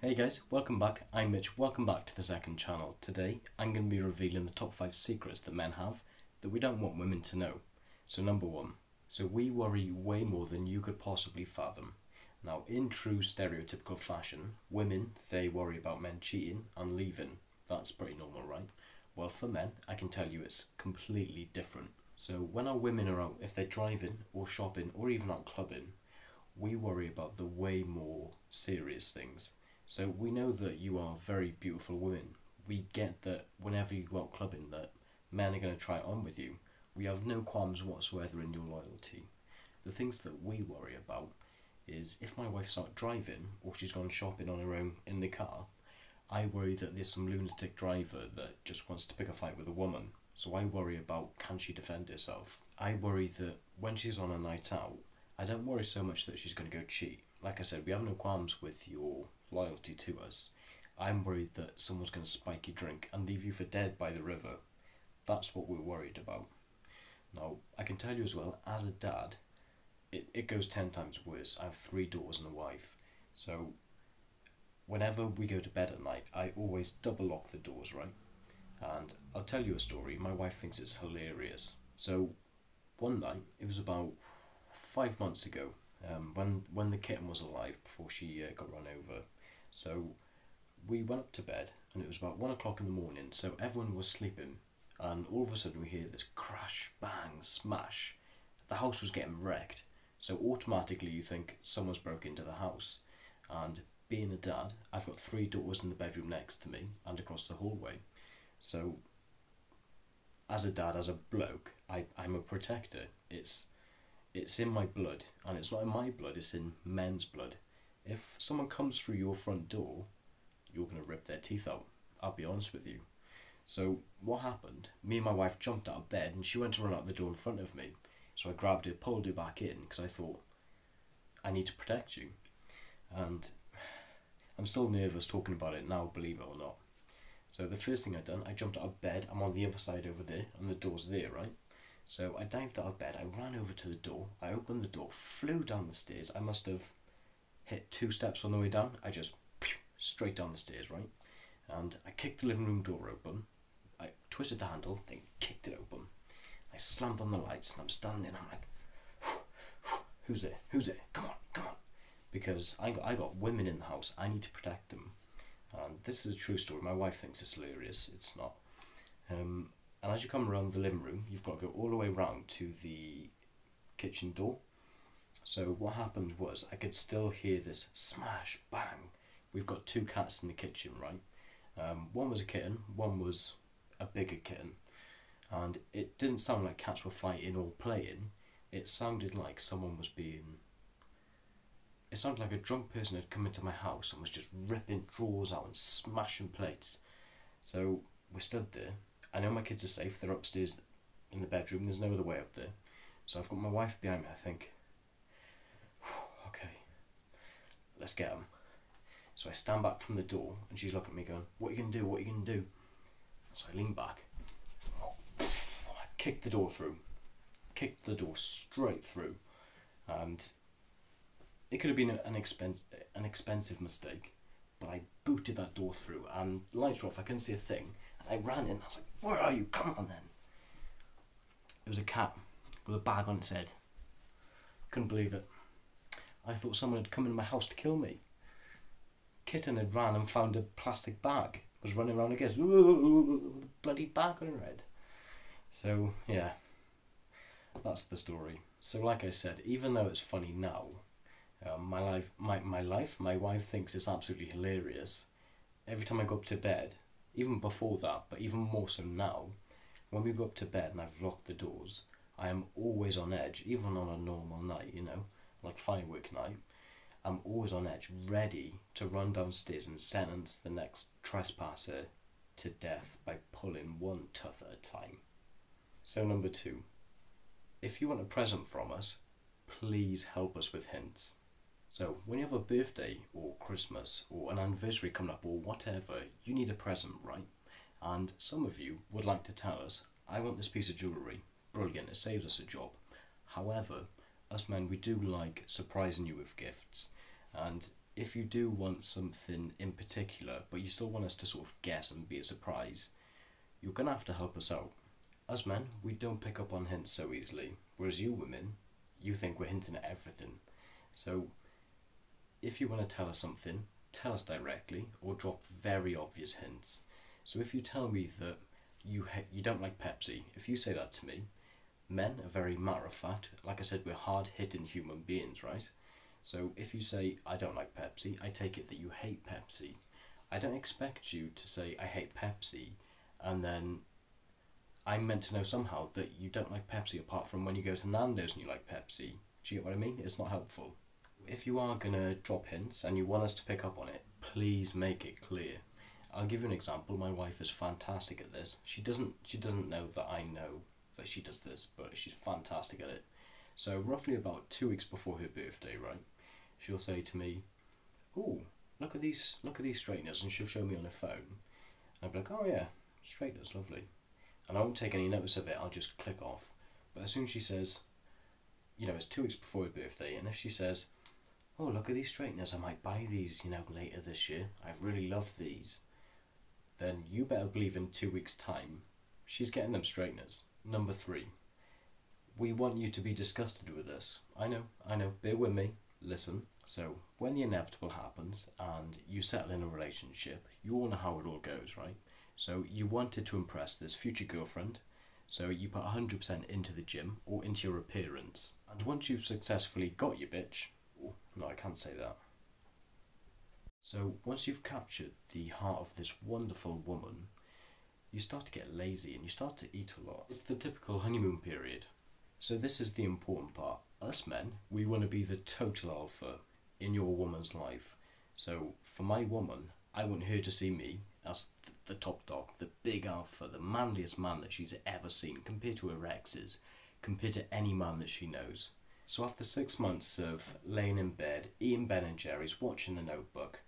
Hey guys, welcome back. I'm Mitch. Welcome back to the second channel. Today, I'm going to be revealing the top 5 secrets that men have that we don't want women to know. So number 1. So we worry way more than you could possibly fathom. Now, in true stereotypical fashion, women, they worry about men cheating and leaving. That's pretty normal, right? Well, for men, I can tell you it's completely different. So when our women are out, if they're driving or shopping or even out clubbing, we worry about the way more serious things. So we know that you are very beautiful women. We get that whenever you go out clubbing that men are going to try it on with you. We have no qualms whatsoever in your loyalty. The things that we worry about is if my wife's out driving or she's gone shopping on her own in the car, I worry that there's some lunatic driver that just wants to pick a fight with a woman. So I worry about, can she defend herself? I worry that when she's on a night out, I don't worry so much that she's going to go cheat. Like I said, we have no qualms with your loyalty to us. I'm worried that someone's going to spike your drink and leave you for dead by the river. That's what we're worried about. Now, I can tell you as well, as a dad, it goes 10 times worse. I have 3 daughters and a wife. So, whenever we go to bed at night, I always double lock the doors, right? And I'll tell you a story. My wife thinks it's hilarious. So, one night, it was about 5 months ago, when the kitten was alive before she got run over. So we went up to bed and it was about 1 o'clock in the morning, so everyone was sleeping, and all of a sudden we hear this crash, bang, smash. The house was getting wrecked, so automatically you think someone's broke into the house. And being a dad, I've got 3 daughters in the bedroom next to me and across the hallway. So as a dad, as a bloke, I'm a protector. It's in my blood, and it's not in my blood, it's in men's blood. If someone comes through your front door, you're going to rip their teeth out. I'll be honest with you. So what happened? Me and my wife jumped out of bed and she went to run out the door in front of me. So I grabbed her, pulled her back in because I thought, I need to protect you. And I'm still nervous talking about it now, believe it or not. So the first thing I done, I jumped out of bed. I'm on the other side over there and the door's there, right? So I dived out of bed, I ran over to the door, I opened the door, flew down the stairs. I must have hit 2 steps on the way down. I just straight down the stairs, right? And I kicked the living room door open. I twisted the handle, then kicked it open. I slammed on the lights and I'm standing there and I'm like, who's there? Who's there? Come on, come on. Because I got women in the house, I need to protect them. And this is a true story. My wife thinks it's hilarious. It's not. And as you come around the living room, you've got to go all the way round to the kitchen door. So what happened was I could still hear this smash, bang. We've got 2 cats in the kitchen, right? One was a kitten, one was a bigger kitten. And it didn't sound like cats were fighting or playing. It sounded like someone was being... It sounded like a drunk person had come into my house and was just ripping drawers out and smashing plates. So we stood there. I know my kids are safe, they're upstairs in the bedroom, there's no other way up there. So I've got my wife behind me, I think, okay, let's get them. So I stand back from the door and she's looking at me going, what are you going to do, what are you going to do? So I lean back, I kicked the door through, kicked the door straight through, and it could have been an expensive mistake, but I booted that door through and lights were off, I couldn't see a thing. I ran in, I was like, where are you? Come on then. It was a cat with a bag on its head. Couldn't believe it. I thought someone had come in my house to kill me. Kitten had ran and found a plastic bag. Was running around again with a bloody bag on her head. So, yeah. That's the story. So like I said, even though it's funny now, my wife thinks it's absolutely hilarious. Every time I go up to bed, even before that, but even more so now, when we go up to bed and I've locked the doors, I am always on edge, even on a normal night, you know, like firework night. I'm always on edge, ready to run downstairs and sentence the next trespasser to death by pulling one tooth at a time. So number 2, if you want a present from us, please help us with hints. So when you have a birthday or Christmas or an anniversary coming up or whatever, you need a present, right? And some of you would like to tell us, I want this piece of jewellery. Brilliant, it saves us a job. However, us men, we do like surprising you with gifts. And if you do want something in particular, but you still want us to sort of guess and be a surprise, you're going to have to help us out. As men, we don't pick up on hints so easily, whereas you women, you think we're hinting at everything. So if you want to tell us something, tell us directly or drop very obvious hints. So if you tell me that you don't like Pepsi, if you say that to me, men are very matter of fact. Like I said, we're hard-hitting human beings, right? So if you say, I don't like Pepsi, I take it that you hate Pepsi. I don't expect you to say, I hate Pepsi, and then I'm meant to know somehow that you don't like Pepsi apart from when you go to Nando's and you like Pepsi. Do you get what I mean? It's not helpful. If you are going to drop hints and you want us to pick up on it, please make it clear. I'll give you an example. My wife is fantastic at this. She doesn't know that I know that she does this, but she's fantastic at it. So roughly about 2 weeks before her birthday, right, she'll say to me, "Oh, look at these straighteners," and she'll show me on her phone. And I'll be like, "Oh yeah, straighteners, lovely." And I won't take any notice of it. I'll just click off. But as soon as she says, it's 2 weeks before her birthday, and if she says, "Oh, look at these straighteners, I might buy these, later this year. I really love these," then you better believe in 2 weeks' time, she's getting them straighteners. Number 3, we want you to be disgusted with us. I know, bear with me, listen. So, when the inevitable happens and you settle in a relationship, you all know how it all goes, right? So, you wanted to impress this future girlfriend, so you put 100% into the gym or into your appearance. And once you've successfully got your bitch, no, I can't say that. So once you've captured the heart of this wonderful woman, you start to get lazy and you start to eat a lot. It's the typical honeymoon period. So this is the important part. Us men, we want to be the total alpha in your woman's life. So for my woman, I want her to see me as the top dog, the big alpha, the manliest man that she's ever seen compared to her exes, compared to any man that she knows. So after 6 months of laying in bed, eating Ben & Jerry's, watching The Notebook,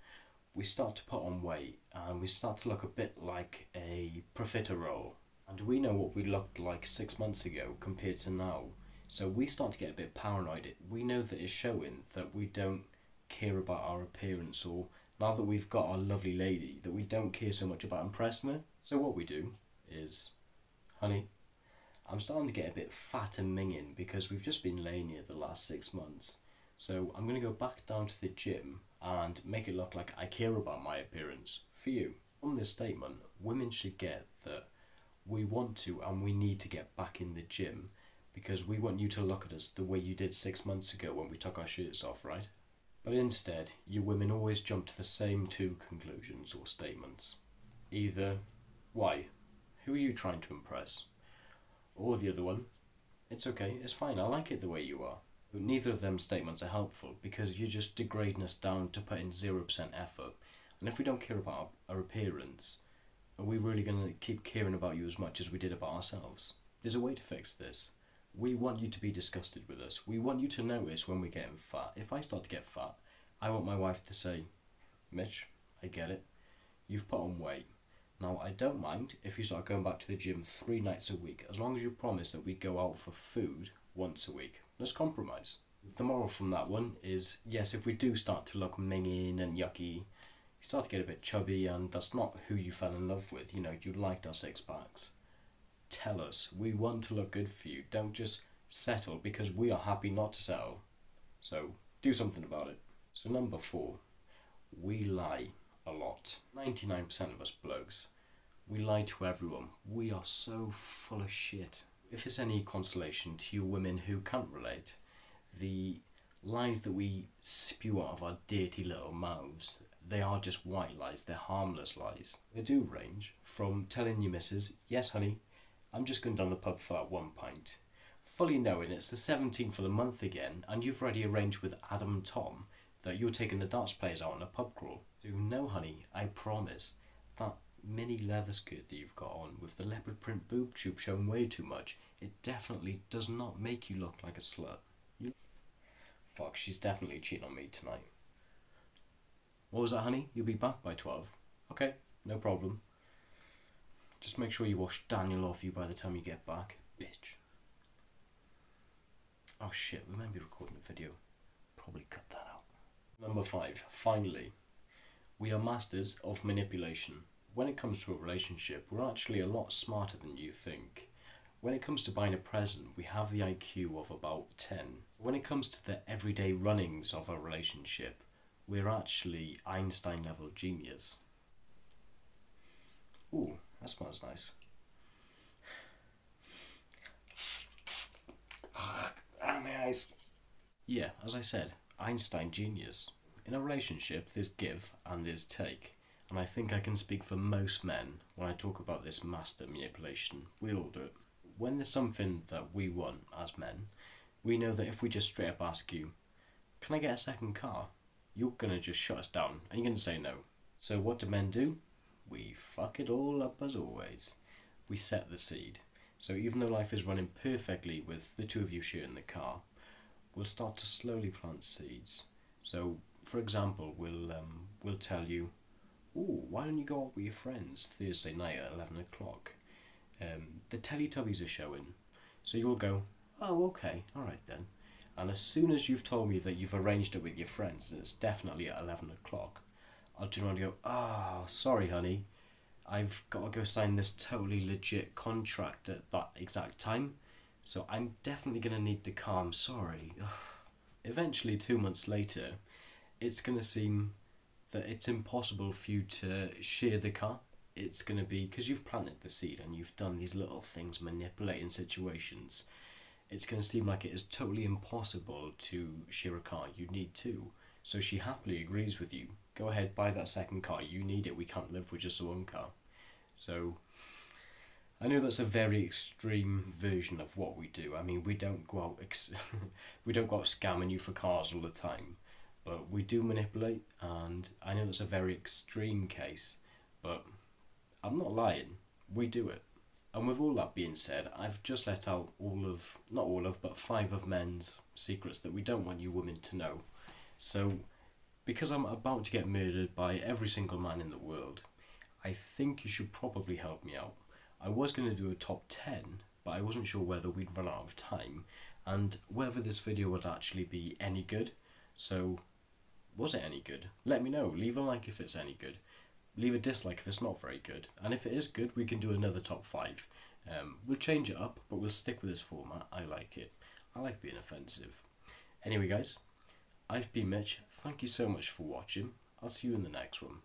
we start to put on weight and we start to look a bit like a profiterole. And we know what we looked like 6 months ago compared to now. So we start to get a bit paranoid. We know that it's showing that we don't care about our appearance, or now that we've got our lovely lady, that we don't care so much about impressing her. So what we do is, "Honey, I'm starting to get a bit fat and minging because we've just been laying here the last 6 months. So I'm going to go back down to the gym and make it look like I care about my appearance for you." From this statement, women should get that we want to and we need to get back in the gym because we want you to look at us the way you did 6 months ago when we took our shirts off, right? But instead, you women always jump to the same 2 conclusions or statements. Either, "Why? Who are you trying to impress?" Or the other one, "It's okay, it's fine, I like it the way you are." But neither of them statements are helpful because you're just degrading us down to put in 0% effort. And if we don't care about our appearance, are we really going to keep caring about you as much as we did about ourselves? There's a way to fix this. We want you to be disgusted with us. We want you to notice when we're getting fat. If I start to get fat, I want my wife to say, "Mitch, I get it. You've put on weight. Now, I don't mind if you start going back to the gym 3 nights a week, as long as you promise that we go out for food once a week. Let's compromise." The moral from that one is, yes, if we do start to look minging and yucky, you start to get a bit chubby and that's not who you fell in love with, you liked our 6-packs. Tell us, we want to look good for you. Don't just settle because we are happy not to settle. So, do something about it. So number 4, we lie a lot. 99% of us blokes, we lie to everyone. We are so full of shit. If it's any consolation to you women who can't relate, the lies that we spew out of our dirty little mouths, they are just white lies, they're harmless lies. They do range from telling your missus, "Yes honey, I'm just going down the pub for that 1 pint," fully knowing it's the 17th of the month again and you've already arranged with Adam and Tom that you're taking the darts players out on a pub crawl. So no honey, I promise, that mini leather skirt that you've got on with the leopard print boob tube showing way too much, it definitely does not make you look like a slut. Fuck, she's definitely cheating on me tonight. What was that, honey? You'll be back by 12. Okay, no problem. Just make sure you wash Daniel off you by the time you get back, bitch. Oh shit, we might be recording a video. Probably cut that out. Number 5, finally, we are masters of manipulation. When it comes to a relationship, we're actually a lot smarter than you think. When it comes to buying a present, we have the IQ of about 10. When it comes to the everyday runnings of a relationship, we're actually Einstein level genius. Ooh, that smells nice. My eyes. Yeah, as I said, Einstein genius. In a relationship, there's give and there's take. And I think I can speak for most men when I talk about this master manipulation. We all do it. When there's something that we want as men, we know that if we just straight up ask you, can I get a second car? You're gonna just shut us down and you're gonna say no. So what do men do? We fuck it all up as always. We set the seed. So even though life is running perfectly with the two of you sharing the car, we'll start to slowly plant seeds. So for example, we'll tell you, ooh, why don't you go out with your friends Thursday night at 11 o'clock? The Teletubbies are showing. So you'll go, oh, okay, alright then. And as soon as you've told me that you've arranged it with your friends and it's definitely at 11 o'clock, I'll turn around and go, oh, sorry honey, I've got to go sign this totally legit contract at that exact time, so I'm definitely going to need the car, I'm sorry. Eventually, 2 months later, it's going to seem that it's impossible for you to share the car. It's going to be, because you've planted the seed and you've done these little things manipulating situations, it's going to seem like it is totally impossible to share a car. You need two. So she happily agrees with you. Go ahead, buy that second car. You need it. We can't live with just one car. So I know that's a very extreme version of what we do. I mean, we don't go out we don't go out scamming you for cars all the time, but we do manipulate. And I know that's a very extreme case, but I'm not lying. We do it. And with all that being said, I've just let out not all of, but 5 of men's secrets that we don't want you women to know. So, because I'm about to get murdered by every single man in the world, I think you should probably help me out. I was going to do a top 10, but I wasn't sure whether we'd run out of time, and whether this video would actually be any good. So, was it any good? Let me know. Leave a like if it's any good. Leave a dislike if it's not very good. And if it is good, we can do another top 5. We'll change it up, but we'll stick with this format. I like it. I like being offensive. Anyway guys, I've been Mitch. Thank you so much for watching. I'll see you in the next one.